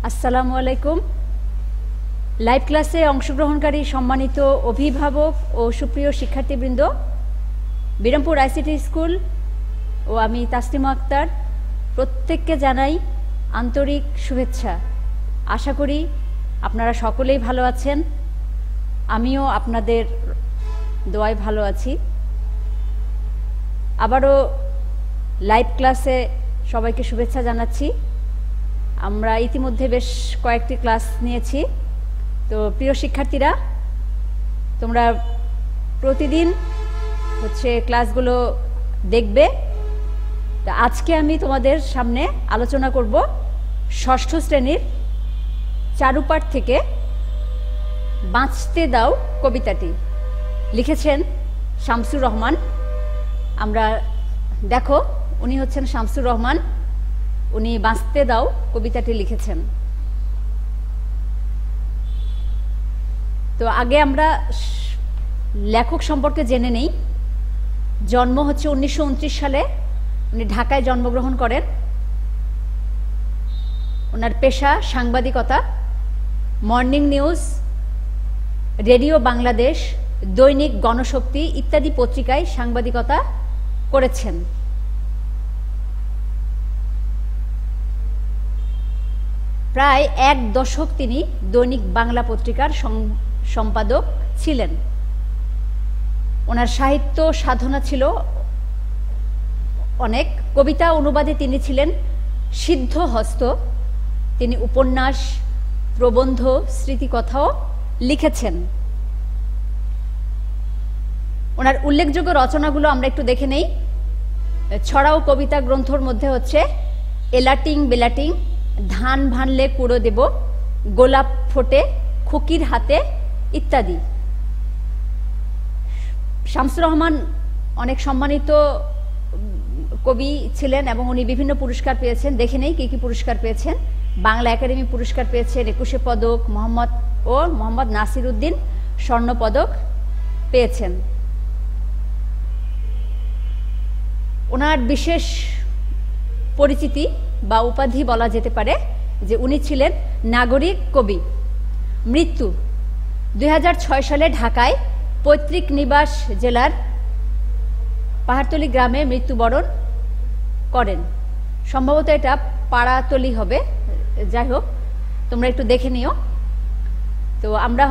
আসসালামু আলাইকুম। লাইভ ক্লাসে অংশগ্রহণকারী সম্মানিত অভিভাবক ও সুপ্রিয় শিক্ষার্থীবৃন্দ, বিরামপুর আইসিটি স্কুল ও আমি তাসলিমা আক্তার প্রত্যেককে জানাই আন্তরিক শুভেচ্ছা। আশা করি আপনারা সকলেই ভালো আছেন, আমিও আপনাদের দোয়ায় ভালো আছি। আবারও লাইভ ক্লাসে সবাইকে শুভেচ্ছা জানাচ্ছি। আমরা ইতিমধ্যে বেশ কয়েকটি ক্লাস নিয়েছি। তো প্রিয় শিক্ষার্থীরা, তোমরা প্রতিদিন ক্লাসগুলো দেখবে। তো আজকে আমি তোমাদের সামনে আলোচনা করব ষষ্ঠ শ্রেণীর চারুপাঠ থেকে বাঁচতে দাও কবিতাটি। লিখেছেন শামসুর রহমান। আমরা দেখো, উনি হচ্ছেন শামসুর রহমান। উনি বাঁচতে দাও কবিতাটি লিখেছেন। তো আগে আমরা লেখক সম্পর্কে জেনে নেই। জন্ম হচ্ছে 1929 সালে। উনি ঢাকায় জন্মগ্রহণ করেন। ওনার পেশা সাংবাদিকতা। মর্নিং নিউজ, রেডিও বাংলাদেশ, দৈনিক গণশক্তি ইত্যাদি পত্রিকায় সাংবাদিকতা করেছেন। প্রায় এক দশক তিনি দৈনিক বাংলা পত্রিকার সম্পাদক ছিলেন। ওনার সাহিত্য সাধনা ছিল অনেক। কবিতা অনুবাদে তিনি ছিলেন সিদ্ধহস্ত। তিনি উপন্যাস, প্রবন্ধ, স্মৃতিকথাও লিখেছেন। ওনার উল্লেখযোগ্য রচনাগুলো আমরা একটু দেখে নেই। ছড়া ও কবিতা গ্রন্থর মধ্যে হচ্ছে এলাটিং বেলাটিং, ধান ভানলে কুড়ো দেব, গোলাপ ফোটে, খুকির হাতে ইত্যাদি। শামসুর রহমান অনেক সম্মানিত কবি ছিলেন এবং উনি বিভিন্ন পুরস্কার পেয়েছেন। দেখে নেই কি কি পুরস্কার পেয়েছেন। বাংলা একাডেমি পুরস্কার পেয়েছেন, 21 পদক, মোহাম্মদ নাসির উদ্দিন স্বর্ণ পদক পেয়েছেন। ওনার বিশেষ পরিচিতি বা উপাধি বলা যেতে পারে যে উনি ছিলেন নাগরিক কবি। মৃত্যু 2006 সালে ঢাকায় পৈতৃক নিবাস জেলার পাহাড়তলী গ্রামে মৃত্যুবরণ করেন। সম্ভবত এটা পাড়াতলি হবে। যাই হোক, তোমরা একটু দেখে নিও। তো আমরা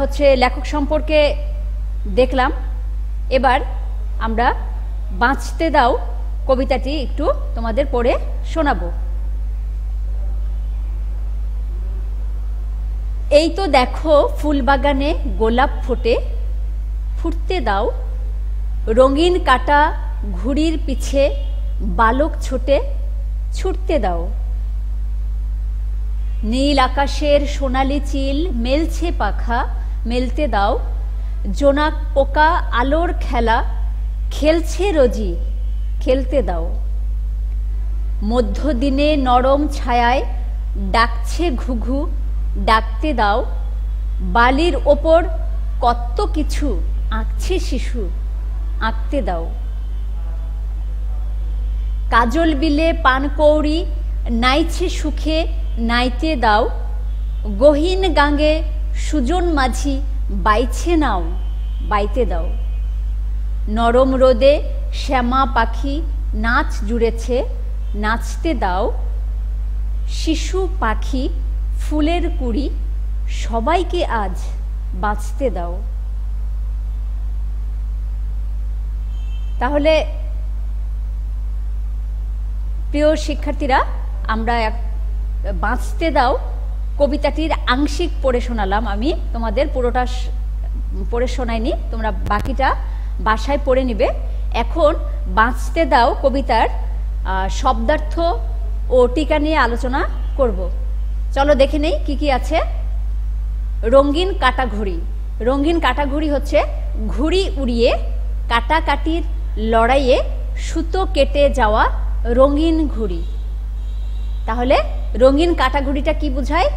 লেখক সম্পর্কে দেখলাম। এবার আমরা বাঁচতে দাও কবিতাটি একটু তোমাদের পড়ে শোনাবো। এই তো দেখো ফুলবাগানে গোলাপ ফোটে, ফুটতে দাও রঙিন কাটা ঘুড়ির পিছে বালক ছোটে, ছুটতে দাও নীল আকাশের সোনালি চিল মেলছে পাখা, মেলতে দাও জোনাক পোকা আলোর খেলা, খেলছে রোজি, খেলতে দাও মধ্যদিনে নরম ছায়ায় ডাকছে ঘুঘু, ডাকতে দাও বালির ওপর কত কিছু আঁকছে শিশু, আঁকতে দাও কাজল বিলে পানকৌড়ি নাইছে সুখে, নাইতে দাও গহীন গাঙ্গে সুজন মাঝি বাইছে নাও, বাইতে দাও নরম রোদে শ্যামা পাখি নাচ জুড়েছে, নাচতে দাও শিশু পাখি ফুলের কুড়ি সবাইকে আজ বাঁচতে দাও। তাহলে প্রিয় শিক্ষার্থীরা, আমরা বাঁচতে দাও কবিতাটির আংশিক পড়ে শোনালাম। আমি তোমাদের পুরোটা পড়ে শোনাইনি, তোমরা বাকিটা বাসায় পড়ে নিবে। এখন বাঁচতে দাও কবিতার শব্দার্থ ও টিকা নিয়ে আলোচনা করব। চলো দেখে নেই কি কি আছে। রঙিন কাটা ঘুড়ি। রঙিন কাটা ঘুড়ি হচ্ছে ঘুড়ি উড়িয়ে কাটাকাটির লড়াইয়ে সুতো কেটে যাওয়া রঙিন ঘুড়ি। তাহলে রঙিন কাটা ঘুড়িটা কি বোঝায়?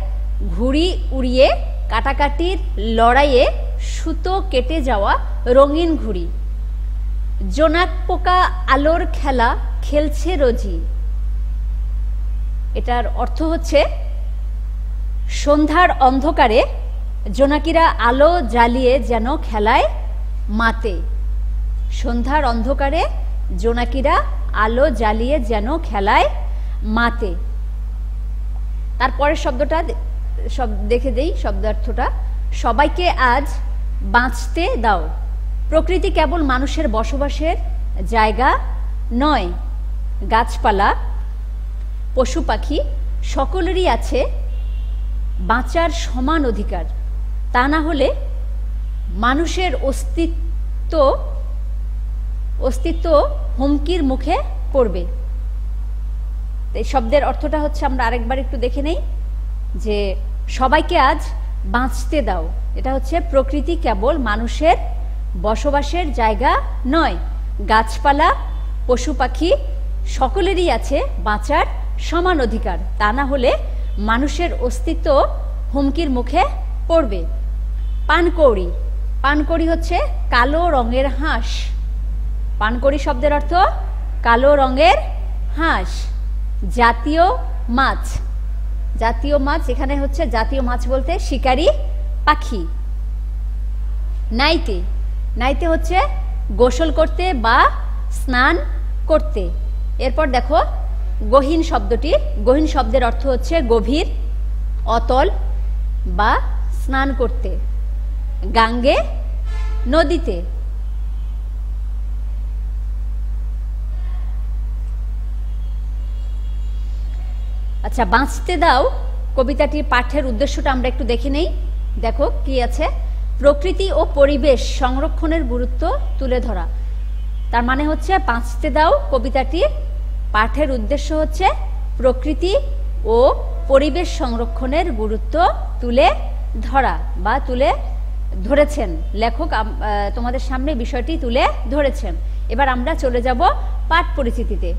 ঘুড়ি উড়িয়ে কাটাকাটির লড়াইয়ে সুতো কেটে যাওয়া রঙিন ঘুড়ি। জোনাক পোকা আলোর খেলা খেলছে রোজি। এটার অর্থ হচ্ছে সন্ধ্যার অন্ধকারে জোনাকিরা আলো জ্বালিয়ে যেন খেলায় মাতে। সন্ধ্যার অন্ধকারে জোনাকিরা আলো জ্বালিয়ে যেন খেলায় মাতে। তারপরের শব্দটা দেখে দেই শব্দার্থটা। সবাইকে আজ বাঁচতে দাও। প্রকৃতি কেবল মানুষের বসবাসের জায়গা নয়, গাছপালা পশু পাখি সকলেরই আছে বাঁচার সমান অধিকার। তা না হলে মানুষের অস্তিত্ব হুমকির মুখে পড়বে। এই শব্দের অর্থটা হচ্ছে, আমরা আরেকবার একটু দেখে নেই, যে সবাইকে আজ বাঁচতে দাও। এটা হচ্ছে প্রকৃতি কেবল মানুষের বসবাসের জায়গা নয়, গাছপালা পশু পাখি সকলেরই আছে বাঁচার সমান অধিকার। তা না হলে মানুষের অস্তিত্ব হুমকির মুখে পড়বে। পানকৌড়ি, পানকৌড়ি হচ্ছে কালো রঙের হাঁস। পানকৌড়ি শব্দের অর্থ কালো রঙের হাঁস। জাতীয় মাছ, জাতীয় মাছ এখানে হচ্ছে জাতীয় মাছ বলতে শিকারী পাখি। নাইতে, নাইতে হচ্ছে গোসল করতে বা স্নান করতে। এরপর দেখো গহীন শব্দটি। গহীন শব্দের অর্থ হচ্ছে গভীর, অতল বা স্নান করতে। গাঙ্গে, নদীতে। আচ্ছা, বাঁচতে দাও কবিতাটির পাঠের উদ্দেশ্যটা আমরা একটু দেখে নেই। দেখো কি আছে, প্রকৃতি ও পরিবেশ সংরক্ষণের গুরুত্ব তুলে ধরা। তার মানে হচ্ছে বাঁচতে দাও কবিতাটির পাঠের উদ্দেশ্য হচ্ছে প্রকৃতি ও পরিবেশ সংরক্ষণের গুরুত্ব তুলে ধরা বা তুলে ধরেছেন লেখক। তোমাদের সামনে বিষয়টি তুলে ধরেছেন। এবার আমরা চলে যাব পাঠ পরিচিতিতে।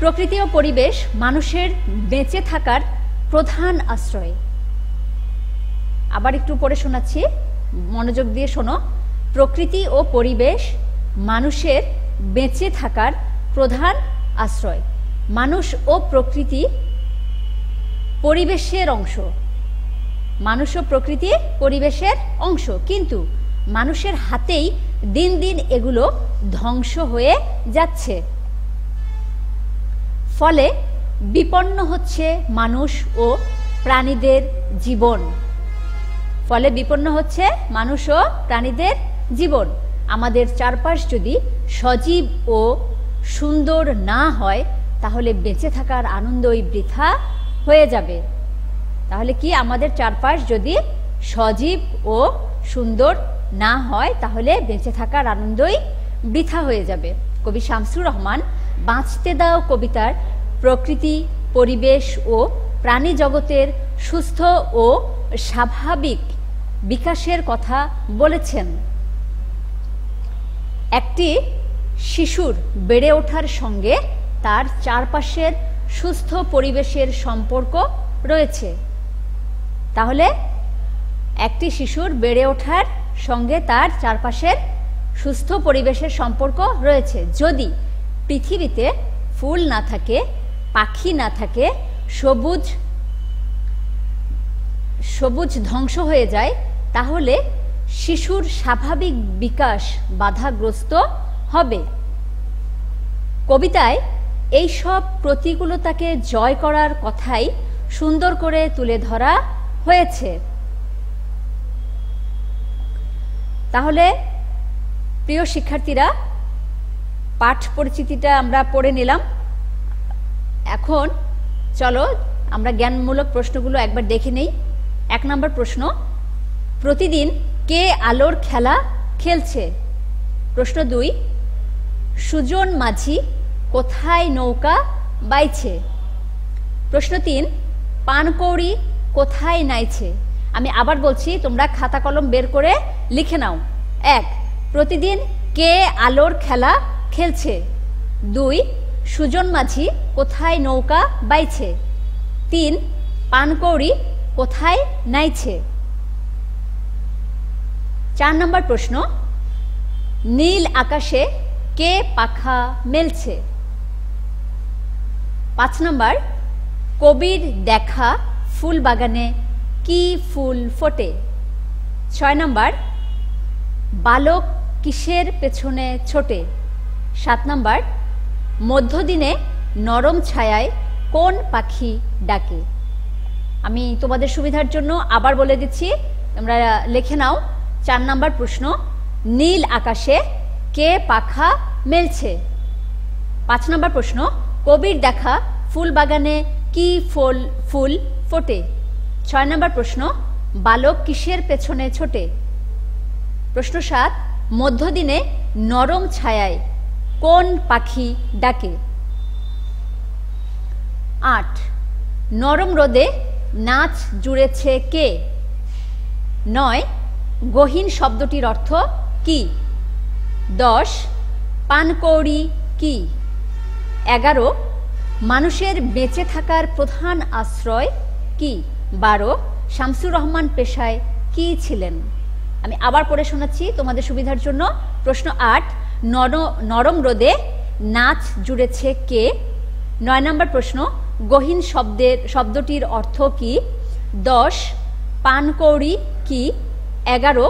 প্রকৃতি ও পরিবেশ মানুষের বেঁচে থাকার প্রধান আশ্রয়। আবার একটু পড়ে শোনাচ্ছি, মনোযোগ দিয়ে শোনো। প্রকৃতি ও পরিবেশ মানুষের বেঁচে থাকার প্রধান আশ্রয়। মানুষ ও প্রকৃতি পরিবেশের অংশ। মানুষ ও প্রকৃতি পরিবেশের অংশ, কিন্তু মানুষের হাতেই দিন দিন এগুলো ধ্বংস হয়ে যাচ্ছে। ফলে বিপন্ন হচ্ছে মানুষ ও প্রাণীদের জীবন। ফলে বিপন্ন হচ্ছে মানুষ ও প্রাণীদের জীবন। আমাদের চারপাশ যদি সজীব ও সুন্দর না হয় তাহলে বেঁচে থাকার আনন্দই বৃথা হয়ে যাবে। তাহলে কি, আমাদের চারপাশ যদি সজীব ও সুন্দর না হয় তাহলে বেঁচে থাকার আনন্দই বৃথা হয়ে যাবে। কবি শামসুর রহমান বাঁচতে দাও কবিতার প্রকৃতি, পরিবেশ ও প্রাণী জগতের সুস্থ ও স্বাভাবিক বিকাশের কথা বলেছেন। একটি শিশুর বেড়ে ওঠার সঙ্গে তার চারপাশের সুস্থ পরিবেশের সম্পর্ক রয়েছে। তাহলে একটি শিশুর বেড়ে ওঠার সঙ্গে তার চারপাশের সুস্থ পরিবেশের সম্পর্ক রয়েছে। যদি পৃথিবীতে ফুল না থাকে, পাখি না থাকে, সবুজ ধ্বংস হয়ে যায়, তাহলে শিশুর স্বাভাবিক বিকাশ বাধাগ্রস্ত হবে। কবিতায় এই সব প্রতিকূলতাকে জয় করার কথাই সুন্দর করে তুলে ধরা হয়েছে। তাহলে প্রিয় শিক্ষার্থীরা, পাঠ পরিচিতিটা আমরা পড়ে নিলাম। এখন চলো আমরা জ্ঞানমূলক প্রশ্নগুলো একবার দেখে নেই। 1 নম্বর প্রশ্ন, প্রতিদিন কে আলোর খেলা খেলছে? প্রশ্ন 2, সুজন মাঝি কোথায় নৌকা বাইছে? প্রশ্ন 3, পানকৌড়ি কোথায় নাইছে? আমি আবার বলছি, তোমরা খাতা কলম বের করে লিখে নাও। 1, প্রতিদিন কে আলোর খেলা খেলছে? 2, সুজন মাঝি কোথায় নৌকা বাইছে? 3, পানকৌড়ি কোথায় নাইছে? 4 নম্বর প্রশ্ন, নীল আকাশে কে পাখা মেলছে? 5 নম্বর, কবির দেখা ফুল বাগানে কি ফুল ফোটে? 6 নাম্বার, বালক কিসের পেছনে ছোটে? 7 নাম্বার, মধ্যদিনে নরম ছায়ায় কোন পাখি ডাকে? আমি তোমাদের সুবিধার জন্য আবার বলে দিচ্ছি, তোমরা লিখে নাও। 4 নাম্বার প্রশ্ন, নীল আকাশে কে পাখা মেলছে? 5 নাম্বার প্রশ্ন, কবির দেখা ফুল বাগানে কি ফুল ফোটে? 6 নাম্বার প্রশ্ন, বালক কিসের পেছনে ছোটে? প্রশ্ন 7, মধ্যদিনে নরম ছায়ায় কোন পাখি ডাকে? 8, নরম রোদে নাচ জুড়েছে কে? 9, গহীন শব্দটির অর্থ কি? 10, পানকৌড়ি কি? 11, মানুষের বেঁচে থাকার প্রধান আশ্রয় কি? 12, শামসুর রহমান পেশায় কি ছিলেন? আমি আবার পড়ে শোনাচ্ছি তোমাদের সুবিধার জন্য। প্রশ্ন 8, নরম রোদে নাচ জুড়েছে কে? 9 নম্বর প্রশ্ন, গহীন শব্দটির অর্থ কি? 10, পানকৌড়ি কি? 11,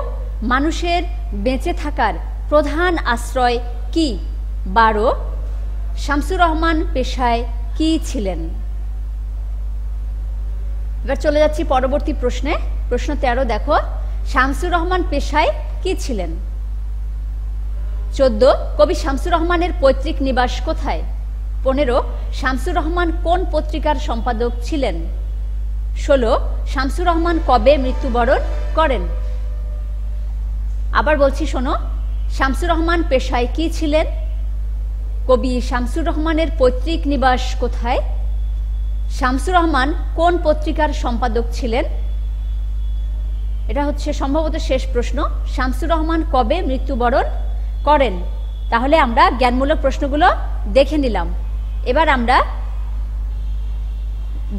মানুষের বেঁচে থাকার প্রধান আশ্রয় কি? 12, শামসুর রহমান পেশায় কি ছিলেন? এবার চলে যাচ্ছি পরবর্তী প্রশ্নে। প্রশ্ন 13 দেখো, শামসুর রহমান পেশায় কি ছিলেন? 14, কবি শামসুর রহমানের পৈতৃক নিবাস কোথায়? 15, শামসুর রহমান কোন পত্রিকার সম্পাদক ছিলেন? 16, শামসুর রহমান কবে মৃত্যুবরণ করেন? আবার বলছি শোনো, শামসুর রহমান পেশায় কি ছিলেন? কবি শামসুর রহমানের পৈতৃক নিবাস কোথায়? শামসুর রহমান কোন পত্রিকার সম্পাদক ছিলেন? এটা হচ্ছে সম্ভবত শেষ প্রশ্ন, শামসুর রহমান কবে মৃত্যুবরণ করেন? তাহলে আমরা জ্ঞানমূলক প্রশ্নগুলো দেখে নিলাম। এবার আমরা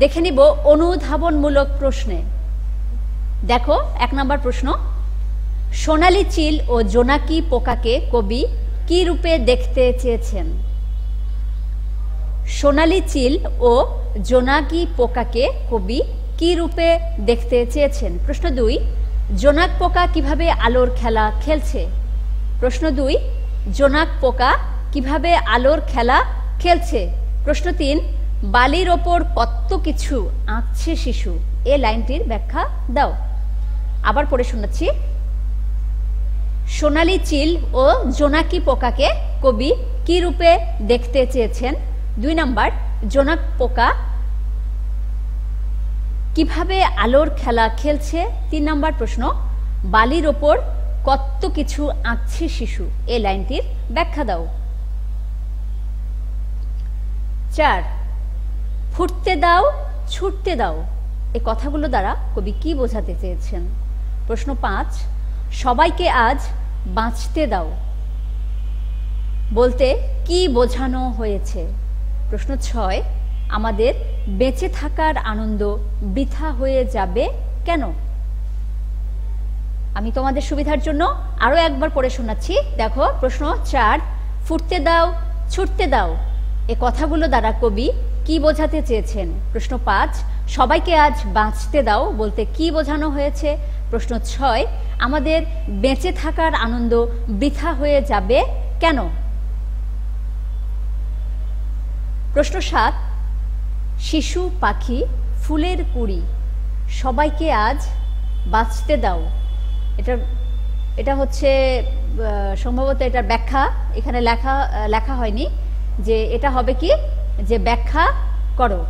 দেখে নিব অনুধাবনমূলক প্রশ্নে। দেখো 1 নম্বর প্রশ্ন, সোনালী চিল ও জোনাকি পোকাকে কবি কি রূপে দেখতে চেয়েছেন? সোনালী চিল ও জোনাকি পোকাকে কবি কি রূপে দেখতে চেয়েছেন? প্রশ্ন 2, জোনাক পোকা কিভাবে আলোর খেলা খেলছে? প্রশ্ন 2, জোনাক পোকা কিভাবে আলোর খেলা খেলছে? প্রশ্ন 3, বালির ওপর কত কিছু আঁকছে শিশু, এ লাইনটির ব্যাখ্যা দাও। আবার পড়ে শোনাচ্ছি, সোনালী চিল ও জোনাকি পোকাকে কবি কি রূপে দেখতে চেয়েছেন? 2 নাম্বার, জোনাক পোকা কিভাবে আলোর খেলা খেলছে? 3 নাম্বার প্রশ্ন, বালির ওপর কত কিছু আঁকছে শিশু, এই লাইনটির ব্যাখ্যা দাও। 4, ফুটতে দাও ছুটতে দাও, এই কথাগুলো দ্বারা কবি কি বোঝাতে চেয়েছেন? প্রশ্ন 5, সবাইকে আজ বাঁচতে দাও বলতে কি বোঝানো হয়েছে? প্রশ্ন 6, আমাদের বেঁচে থাকার আনন্দ বৃথা হয়ে যাবে কেন? আমি তোমাদের সুবিধার জন্য আরো একবার পড়ে শোনাচ্ছি। দেখো প্রশ্ন 4, ফুটতে দাও ছুটতে দাও, এই কথাগুলো দ্বারা কবি কি বোঝাতে চেয়েছেন? প্রশ্ন 5, সবাইকে আজ বাঁচতে দাও বলতে কি বোঝানো হয়েছে? প্রশ্ন 6, আমাদের বেঁচে থাকার আনন্দ বৃথা হয়ে যাবে কেন? প্রশ্ন 7, শিশু পাখি ফুলের কুড়ি, সবাইকে আজ বাঁচতে দাও, এটা হচ্ছে সম্ভবত এটার ব্যাখ্যা এখানে লেখা হয়নি, যে এটা হবে কি, যে ব্যাখ্যা করো,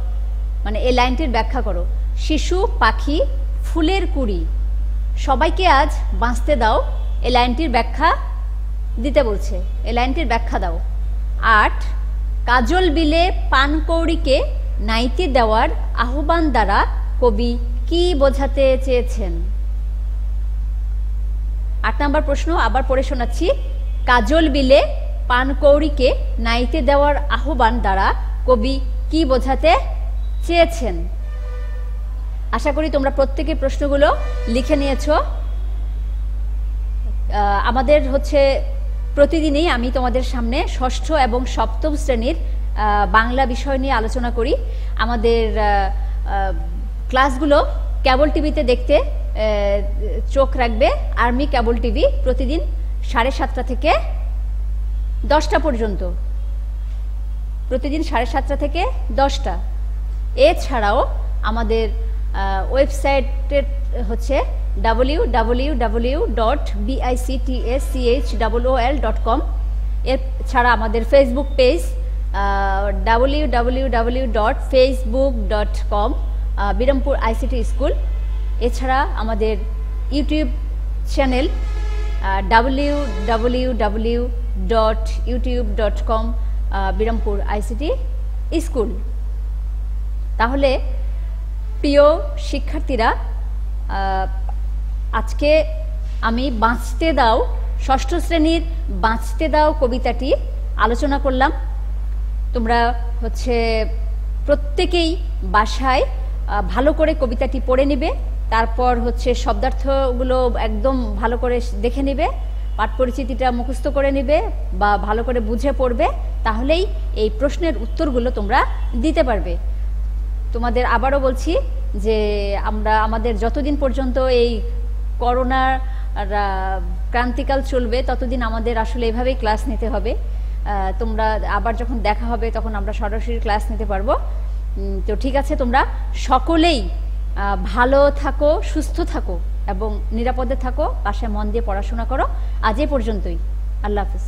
মানে এই লাইনটির ব্যাখ্যা করো। শিশু পাখি ফুলের কুড়ি, সবাইকে আজ বাঁচতে দাও, এই লাইনটির ব্যাখ্যা দিতে বলছে, এই লাইনটির ব্যাখ্যা দাও। 8, কাজল বিলে পানকৌড়িকে নাইতে দেওয়ার আহ্বান দ্বারা কবি কি বোঝাতে চেয়েছেন? 8 নম্বর প্রশ্ন আবার পড়ে শোনাচ্ছি, কাজল বিলে পানকৌড়িকে নাইতে দেওয়ার আহ্বান দ্বারা কবি কি বোঝাতে চেয়েছেন? আশা করি তোমরা প্রত্যেকে প্রশ্নগুলো লিখে নিয়েছো। আমাদের হচ্ছে প্রতিদিনই আমি তোমাদের সামনে ষষ্ঠ এবং সপ্তম শ্রেণীর বাংলা বিষয় নিয়ে আলোচনা করি। আমাদের ক্লাসগুলো কেবল টিভিতে দেখতে চোখ রাখবে। আর্মি কেবল টিভি প্রতিদিন 7:30 থেকে 10টা পর্যন্ত, প্রতিদিন 7:30 থেকে 10টা। এছাড়াও আমাদের ওয়েবসাইটের হচ্ছে www.bictschol.com। এছাড়া আমাদের Facebook page www.facebook.com Birampur ICT school. এছাড়া আমাদের YouTube channel www.youtube.com Birampur ICT school. তাহলে প্রিয় শিক্ষার্থীরা, আজকে আমি বাঁচতে দাও, 6ষ্ঠ শ্রেণীর বাঁচতে দাও কবিতাটি আলোচনা করলাম। তোমরা হচ্ছে প্রত্যেকেই বাসায় ভালো করে কবিতাটি পড়ে নেবে, তারপর হচ্ছে শব্দার্থগুলো একদম ভালো করে দেখে নেবে, পাঠ পরিচিতিটা মুখস্থ করে নেবে বা ভালো করে বুঝে পড়বে, তাহলেই এই প্রশ্নের উত্তরগুলো তোমরা দিতে পারবে। তোমাদের আবারও বলছি যে আমাদের যতদিন পর্যন্ত এই করোনার ক্রান্তিকাল চলবে ততদিন আমাদের আসলে এভাবেই ক্লাস নিতে হবে। তোমরা আবার যখন দেখা হবে তখন আমরা সরাসরি ক্লাস নিতে পারবো। তো ঠিক আছে, তোমরা সকলেই ভালো থাকো, সুস্থ থাকো এবং নিরাপদে থাকো, বাসায় মন দিয়ে পড়াশোনা করো। আজ এ পর্যন্তই। আল্লাহ হাফেজ।